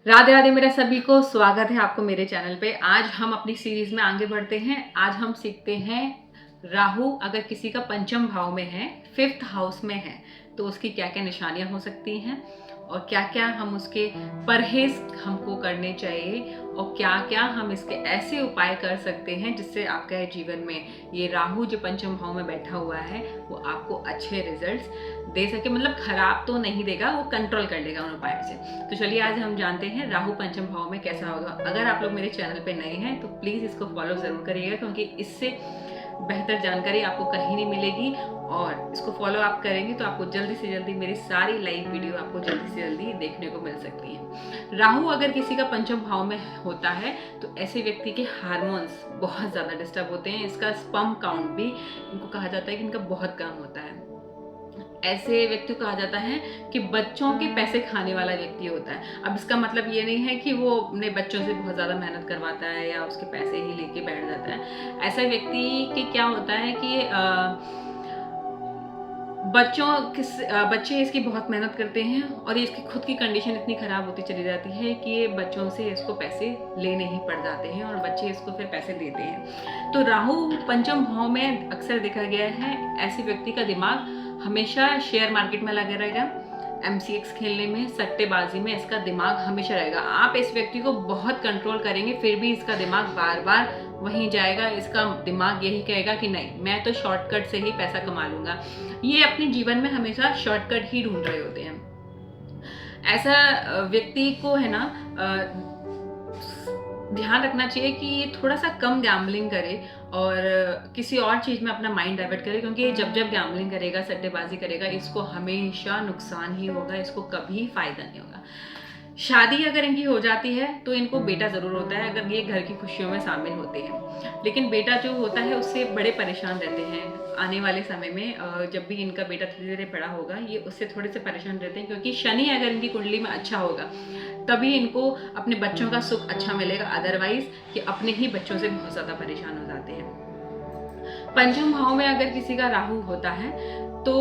राधे राधे मेरा सभी को स्वागत है आपको मेरे चैनल पे। आज हम अपनी सीरीज में आगे बढ़ते हैं। आज हम सीखते हैं राहु अगर किसी का पंचम भाव में है, 5th हाउस में है, तो उसकी क्या क्या निशानियां हो सकती हैं और क्या क्या हम उसके परहेज हमको करने चाहिए और क्या क्या हम इसके ऐसे उपाय कर सकते हैं जिससे आपका जीवन में ये राहु जो पंचम भाव में बैठा हुआ है वो आपको अच्छे रिजल्ट्स दे सके। मतलब खराब तो नहीं देगा, वो कंट्रोल कर लेगा उन उपायों से। तो चलिए आज हम जानते हैं राहु पंचम भाव में कैसा होगा। अगर आप लोग मेरे चैनल पे नए हैं तो प्लीज़ इसको फॉलो ज़रूर करिएगा, क्योंकि इससे बेहतर जानकारी आपको कहीं नहीं मिलेगी। और इसको फॉलो आप करेंगे तो आपको जल्दी से जल्दी मेरी सारी लाइव वीडियो आपको जल्दी से जल्दी देखने को मिल सकती है। राहु अगर किसी का पंचम भाव में होता है तो ऐसे व्यक्ति के हार्मोन्स बहुत ज़्यादा डिस्टर्ब होते हैं। इसका स्पर्म काउंट भी इनको कहा जाता है कि इनका बहुत कम होता है। ऐसे व्यक्ति को कहा जाता है कि बच्चों के पैसे खाने वाला व्यक्ति होता है। अब इसका मतलब ये नहीं है कि वो अपने बच्चों से बहुत ज़्यादा मेहनत करवाता है या उसके पैसे ही लेके बैठ जाता है। ऐसा व्यक्ति के क्या होता है कि बच्चे इसकी बहुत मेहनत करते हैं और इसकी खुद की कंडीशन इतनी ख़राब होती चली जाती है कि ये बच्चों से इसको पैसे लेने ही पड़ जाते हैं और बच्चे इसको फिर पैसे देते हैं। तो राहु पंचम भाव में अक्सर देखा गया है ऐसे व्यक्ति का दिमाग हमेशा शेयर मार्केट में लगा रहेगा, MCX खेलने में, सट्टेबाजी में इसका दिमाग हमेशा रहेगा। आप इस व्यक्ति को बहुत कंट्रोल करेंगे फिर भी इसका दिमाग बार बार वहीं जाएगा। इसका दिमाग यही कहेगा कि नहीं, मैं तो शॉर्टकट से ही पैसा कमा लूँगा। ये अपने जीवन में हमेशा शॉर्टकट ही ढूंढ रहे होते हैं। ऐसा व्यक्ति को है ना ध्यान रखना चाहिए कि ये थोड़ा सा कम गैम्बलिंग करे और किसी और चीज़ में अपना माइंड डाइवर्ट करे, क्योंकि जब गैम्बलिंग करेगा, सट्टेबाजी करेगा, इसको हमेशा नुकसान ही होगा, इसको कभी फ़ायदा नहीं होगा। शादी अगर इनकी हो जाती है तो इनको बेटा ज़रूर होता है अगर ये घर की खुशियों में शामिल होते हैं, लेकिन बेटा जो होता है उससे बड़े परेशान रहते हैं। आने वाले समय में जब भी इनका बेटा धीरे धीरे बड़ा होगा ये उससे थोड़े से परेशान रहते हैं, क्योंकि शनि अगर इनकी कुंडली में अच्छा होगा तभी इनको अपने बच्चों का सुख अच्छा मिलेगा। अदरवाइज कि अपने ही बच्चों से बहुत ज़्यादा परेशान हो जाते हैं। पंचम भाव में अगर किसी का राहु होता है तो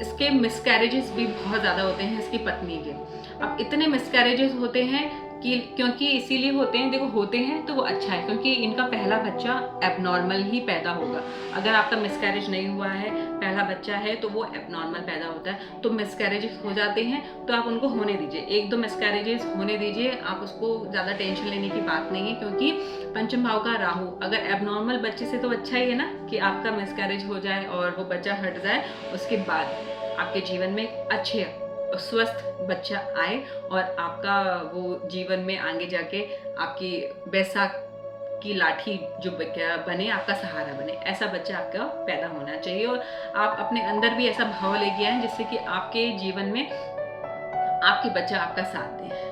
इसके मिसकैरेजेस भी बहुत ज़्यादा होते हैं इसकी पत्नी के। अब इतने मिसकैरेजेस होते हैं कि क्योंकि इसीलिए होते हैं, देखो होते हैं तो वो अच्छा है क्योंकि इनका पहला बच्चा एबनॉर्मल ही पैदा होगा। अगर आपका मिसकैरेज नहीं हुआ है, पहला बच्चा है, तो वो एबनॉर्मल पैदा होता है। तो मिसकैरेजेस हो जाते हैं तो आप उनको होने दीजिए, 1-2 मिसकैरेजेस होने दीजिए। आप उसको ज़्यादा टेंशन लेने की बात नहीं है, क्योंकि पंचम भाव का राहु अगर एबनॉर्मल बच्चे से तो अच्छा ही है ना कि आपका मिसकैरेज हो जाए और वो बच्चा हट जाए, उसके बाद आपके जीवन में अच्छे स्वस्थ बच्चा आए और आपका वो जीवन में आगे जाके आपकी बैसाख की लाठी जो बने, आपका सहारा बने, ऐसा बच्चा आपका पैदा होना चाहिए। और आप अपने अंदर भी ऐसा भाव लेके आए जिससे कि आपके जीवन में आपके बच्चा आपका साथ दे।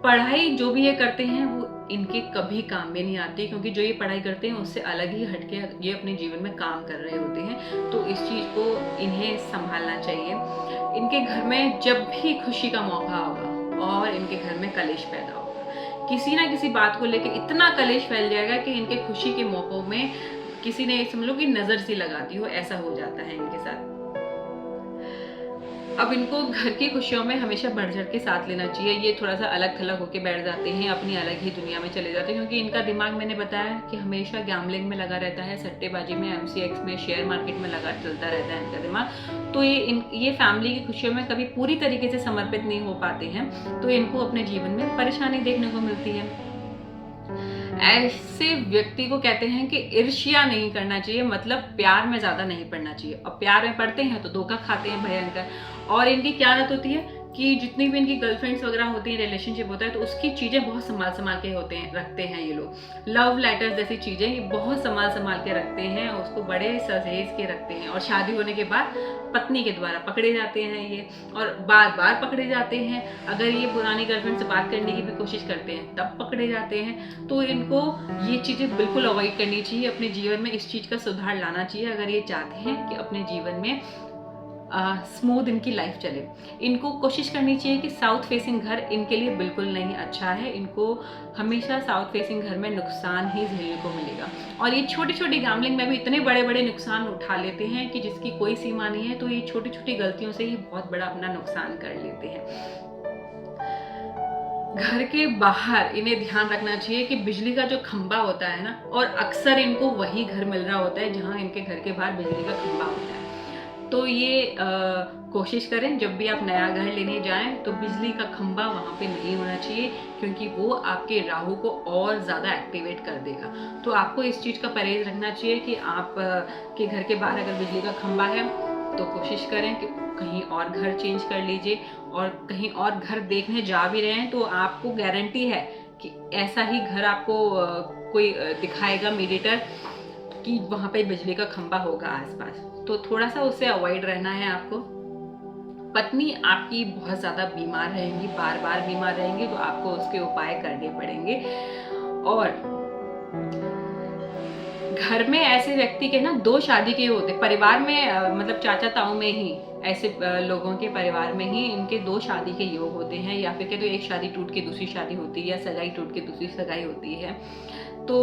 पढ़ाई जो भी ये करते हैं वो इनके कभी काम में नहीं आती, क्योंकि जो ये पढ़ाई करते हैं उससे अलग ही हटके ये अपने जीवन में काम कर रहे होते हैं। तो इस चीज़ को इन्हें संभालना चाहिए। इनके घर में जब भी खुशी का मौका होगा और इनके घर में कलेश पैदा होगा, किसी ना किसी बात को लेकर इतना कलेश फैल जाएगा कि इनके खुशी के मौक़ों में किसी ने समझ लो कि नज़र सी लगाती हो, ऐसा हो जाता है इनके साथ। अब इनको घर की खुशियों में हमेशा बढ़ चढ़ के साथ लेना चाहिए। ये थोड़ा सा अलग थलग होके बैठ जाते हैं, अपनी अलग ही दुनिया में चले जाते हैं, क्योंकि इनका दिमाग मैंने बताया कि हमेशा गैम्बलिंग में लगा रहता है, सट्टेबाजी में, MCX में, शेयर मार्केट में लगा चलता रहता है इनका दिमाग। तो ये फैमिली की खुशियों में कभी पूरी तरीके से समर्पित नहीं हो पाते हैं, तो इनको अपने जीवन में परेशानी देखने को मिलती है। ऐसे व्यक्ति को कहते हैं कि ईर्ष्या नहीं करना चाहिए, मतलब प्यार में ज़्यादा नहीं पड़ना चाहिए। और प्यार में पड़ते हैं तो धोखा खाते हैं भयंकर। और इनकी क्या आदत होती है कि जितनी भी इनकी गर्लफ्रेंड्स वगैरह होती हैं, रिलेशनशिप होता है, तो उसकी चीज़ें बहुत संभाल के रखते हैं ये लोग। लव लेटर्स जैसी चीज़ें ये बहुत संभाल के रखते हैं, उसको बड़े सहेज के रखते हैं। और शादी होने के बाद पत्नी के द्वारा पकड़े जाते हैं ये, और बार बार पकड़े जाते हैं। अगर ये पुरानी गर्लफ्रेंड से बात करने की भी कोशिश करते हैं तब पकड़े जाते हैं। तो इनको ये चीज़ें बिल्कुल अवॉइड करनी चाहिए, अपने जीवन में इस चीज़ का सुधार लाना चाहिए अगर ये चाहते हैं कि अपने जीवन में स्मूथ इनकी लाइफ चले। इनको कोशिश करनी चाहिए कि साउथ फेसिंग घर इनके लिए बिल्कुल नहीं अच्छा है। इनको हमेशा साउथ फेसिंग घर में नुकसान ही झेलने को मिलेगा। और ये छोटी छोटी गैम्बलिंग में भी इतने बड़े बड़े नुकसान उठा लेते हैं कि जिसकी कोई सीमा नहीं है। तो ये छोटी छोटी गलतियों से ही बहुत बड़ा अपना नुकसान कर लेते हैं। घर के बाहर इन्हें ध्यान रखना चाहिए कि बिजली का जो खंभा होता है ना, और अक्सर इनको वही घर मिल रहा होता है जहाँ इनके घर के बाहर बिजली का खंभा होता है। तो ये कोशिश करें जब भी आप नया घर लेने जाएं तो बिजली का खंभा वहाँ पे नहीं होना चाहिए, क्योंकि वो आपके राहु को और ज़्यादा एक्टिवेट कर देगा। तो आपको इस चीज़ का परहेज रखना चाहिए कि आप के घर के बाहर अगर बिजली का खंभा है तो कोशिश करें कि कहीं और घर चेंज कर लीजिए, और कहीं और घर देखने जा भी रहे हैं तो आपको गारंटी है कि ऐसा ही घर आपको कोई दिखाएगा मीडिएटर कि वहाँ पे बिजली का खंभा होगा आसपास। तो थोड़ा सा उससे अवॉइड रहना है आपको। पत्नी आपकी बहुत ज़्यादा बीमार रहेंगी, बार बार बीमार रहेंगी, तो आपको उसके उपाय करने पड़ेंगे। और घर में ऐसे व्यक्ति के ना 2 शादी के होते परिवार में, मतलब चाचा ताऊ में ही ऐसे लोगों के परिवार में ही इनके 2 शादी के योग होते हैं, या फिर कहते एक शादी टूट के दूसरी शादी होती है, या सगाई टूट के दूसरी सगाई होती है। तो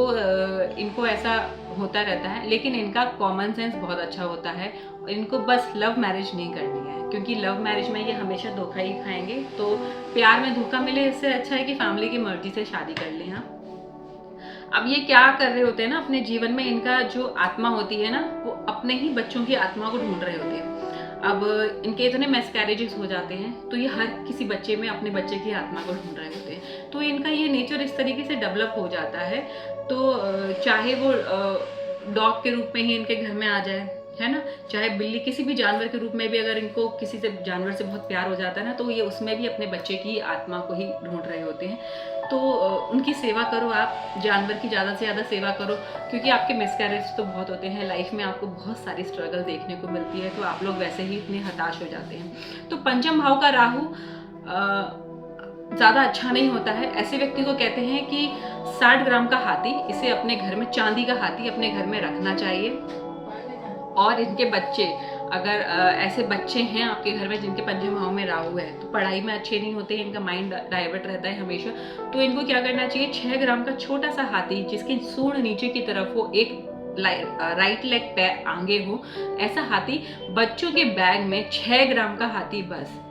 इनको ऐसा होता रहता है, लेकिन इनका कॉमन सेंस बहुत अच्छा होता है। इनको बस लव मैरिज नहीं करनी है, क्योंकि लव मैरिज में ये हमेशा धोखा ही खाएंगे। तो प्यार में धोखा मिले इससे अच्छा है कि फैमिली की मर्जी से शादी कर लें। हाँ, अब ये क्या कर रहे होते हैं ना अपने जीवन में, इनका जो आत्मा होती है ना, वो अपने ही बच्चों की आत्मा को ढूंढ रहे होते हैं। अब इनके इतने मिसकैरेजेस हो जाते हैं तो ये हर किसी बच्चे में अपने बच्चे की आत्मा को ढूंढ रहे होते हैं। तो इनका ये नेचर इस तरीके से डेवलप हो जाता है। तो चाहे वो डॉग के रूप में ही इनके घर में आ जाए, है ना, चाहे बिल्ली, किसी भी जानवर के रूप में भी अगर इनको किसी से जानवर से बहुत प्यार हो जाता है ना, तो ये उसमें भी अपने बच्चे की आत्मा को ही ढूंढ रहे होते हैं। तो उनकी सेवा करो, आप जानवर की ज़्यादा से ज़्यादा सेवा करो, क्योंकि आपके मिसकैरेज तो बहुत होते हैं लाइफ में, आपको बहुत सारी स्ट्रगल देखने को मिलती है, तो आप लोग वैसे ही इतने हताश हो जाते हैं। तो पंचम भाव का राहु ज़्यादा अच्छा नहीं होता है। ऐसे व्यक्ति को कहते हैं कि 60 ग्राम का हाथी, इसे अपने घर में, चांदी का हाथी अपने घर में रखना चाहिए। और इनके बच्चे, अगर ऐसे बच्चे हैं आपके घर में जिनके पंचम भाव में राहु है, तो पढ़ाई में अच्छे नहीं होते, इनका माइंड डाइवर्ट रहता है हमेशा। तो इनको क्या करना चाहिए, 6 ग्राम का छोटा सा हाथी जिसकी सूंड नीचे की तरफ हो, एक राइट लेग पैर आगे हो, ऐसा हाथी बच्चों के बैग में 6 ग्राम का हाथी बस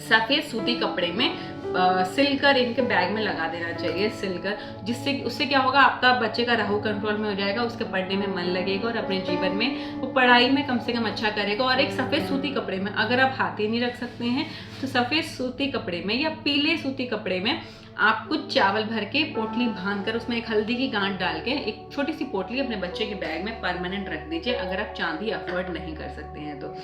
सफेद सूती कपड़े में सिलकर इनके बैग में लगा देना चाहिए, सिलकर, जिससे उससे क्या होगा, आपका बच्चे का राहु कंट्रोल में हो जाएगा, उसके पढ़ने में मन लगेगा और अपने जीवन में वो पढ़ाई में कम से कम अच्छा करेगा। और एक सफ़ेद सूती कपड़े में, अगर आप हाथी नहीं रख सकते हैं तो सफ़ेद सूती कपड़े में या पीले सूती कपड़े में आप कुछ चावल भर के पोटली बांध कर उसमें एक हल्दी की गांठ डाल के एक छोटी सी पोटली अपने बच्चे के बैग में परमानेंट रख दीजिए, अगर आप चांदी अफोर्ड नहीं कर सकते हैं तो।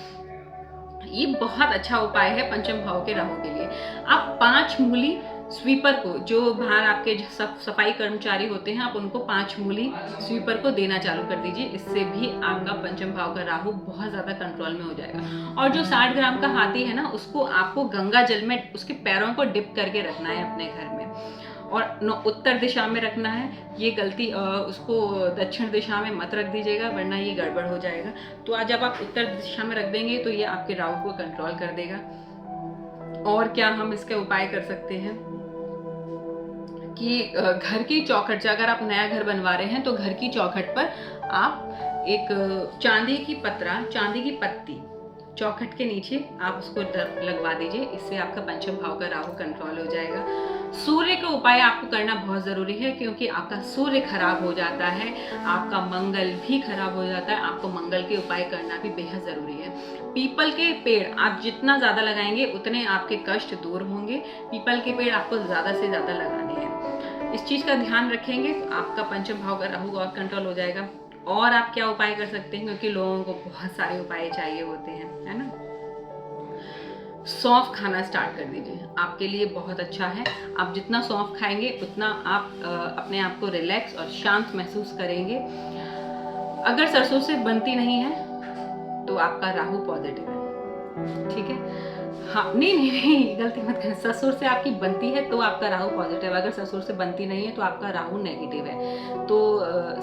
ये बहुत अच्छा उपाय है पंचम भाव के राहु के लिए। आप 5 मूली स्वीपर को, जो बाहर आपके सफाई कर्मचारी होते हैं, आप उनको 5 मूली स्वीपर को देना चालू कर दीजिए। इससे भी आपका पंचम भाव का राहु बहुत ज़्यादा कंट्रोल में हो जाएगा। और जो 60 ग्राम का हाथी है ना, उसको आपको गंगा जल में उसके पैरों को डिप करके रखना है अपने घर में, और उत्तर दिशा में रखना है। ये गलती उसको दक्षिण दिशा में मत रख दीजिएगा, वरना ये गड़बड़ हो जाएगा। तो आज जब आप उत्तर दिशा में रख देंगे तो ये आपके राहु को कंट्रोल कर देगा। और क्या हम इसके उपाय कर सकते हैं कि घर की चौखट से, अगर आप नया घर बनवा रहे हैं तो घर की चौखट पर आप एक चांदी की पत्रा, चांदी की पत्ती चौखट के नीचे आप उसको लगवा दीजिए। इससे आपका पंचम भाव का राहु कंट्रोल हो जाएगा। सूर्य का उपाय आपको करना बहुत ज़रूरी है, क्योंकि आपका सूर्य खराब हो जाता है, आपका मंगल भी खराब हो जाता है। आपको मंगल के उपाय करना भी बेहद ज़रूरी है। पीपल के पेड़ आप जितना ज़्यादा लगाएंगे उतने आपके कष्ट दूर होंगे। पीपल के पेड़ आपको ज़्यादा से ज़्यादा लगाने हैं। इस चीज़ का ध्यान रखेंगे तो आपका पंचम भाव का राहु और कंट्रोल हो जाएगा। और आप क्या उपाय कर सकते हैं, क्योंकि लोगों को बहुत सारे उपाय चाहिए होते हैं, है ना। सौंफ खाना स्टार्ट कर दीजिए, आपके लिए बहुत अच्छा है। आप जितना सौंफ खाएंगे उतना आप अपने आप को रिलैक्स और शांत महसूस करेंगे। अगर सरसों से बनती नहीं है तो आपका राहु पॉजिटिव है, ठीक है। हाँ, नहीं, गलती मत करें। ससुर से आपकी बनती है तो आपका राहु पॉजिटिव है, अगर ससुर से बनती नहीं है तो आपका राहु नेगेटिव है। तो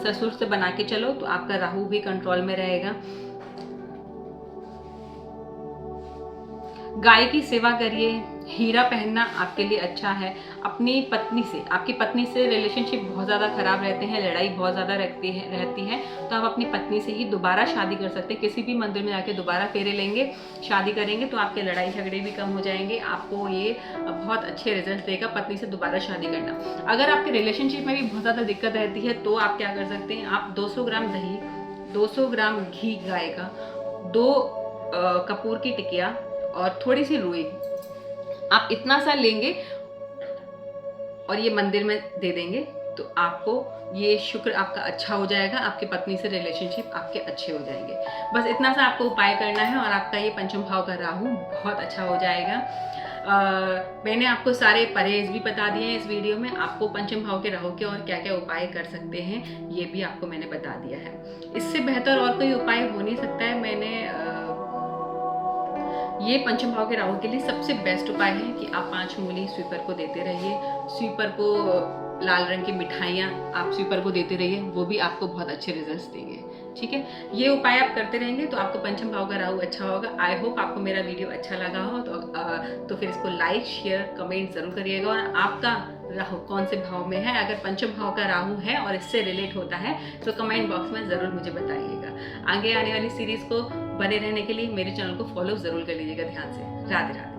ससुर से बना के चलो तो आपका राहु भी कंट्रोल में रहेगा। गाय की सेवा करिए, हीरा पहनना आपके लिए अच्छा है। अपनी पत्नी से, आपकी पत्नी से रिलेशनशिप बहुत ज़्यादा ख़राब रहते हैं, लड़ाई बहुत ज़्यादा रहती है, तो आप अपनी पत्नी से ही दोबारा शादी कर सकते हैं। किसी भी मंदिर में जाके दोबारा फेरे लेंगे, शादी करेंगे तो आपके लड़ाई झगड़े भी कम हो जाएंगे। आपको ये बहुत अच्छे रिजल्ट देगा पत्नी से दोबारा शादी करना। अगर आपके रिलेशनशिप में भी बहुत ज़्यादा दिक्कत रहती है तो आप क्या कर सकते हैं, आप 200 ग्राम दही, 200 ग्राम घी गाय का, 2 कपूर की टिकिया और थोड़ी सी रुई, आप इतना सा लेंगे और ये मंदिर में दे देंगे तो आपको ये शुक्र आपका अच्छा हो जाएगा, आपकी पत्नी से रिलेशनशिप आपके अच्छे हो जाएंगे। बस इतना सा आपको उपाय करना है और आपका ये पंचम भाव का राहु बहुत अच्छा हो जाएगा। मैंने आपको सारे परहेज भी बता दिए हैं इस वीडियो में। आपको पंचम भाव के राहु के और क्या क्या उपाय कर सकते हैं ये भी आपको मैंने बता दिया है। इससे बेहतर और कोई उपाय हो नहीं सकता है। मैंने ये पंचम भाव के राहु के लिए सबसे बेस्ट उपाय है कि आप 5 मूली स्वीपर को देते रहिए। स्वीपर को लाल रंग की मिठाइयाँ आप स्वीपर को देते रहिए, वो भी आपको बहुत अच्छे रिजल्ट्स देंगे। ठीक है, ये उपाय आप करते रहेंगे तो आपको पंचम भाव का राहु अच्छा होगा। आई होप आपको मेरा वीडियो अच्छा लगा हो तो फिर इसको लाइक शेयर कमेंट जरूर करिएगा। और आपका राहु कौन से भाव में है, अगर पंचम भाव का राहु है और इससे रिलेट होता है तो कमेंट बॉक्स में ज़रूर मुझे बताइएगा। आगे आने वाली सीरीज़ को बने रहने के लिए मेरे चैनल को फॉलो ज़रूर कर लीजिएगा ध्यान से। राधे राधे।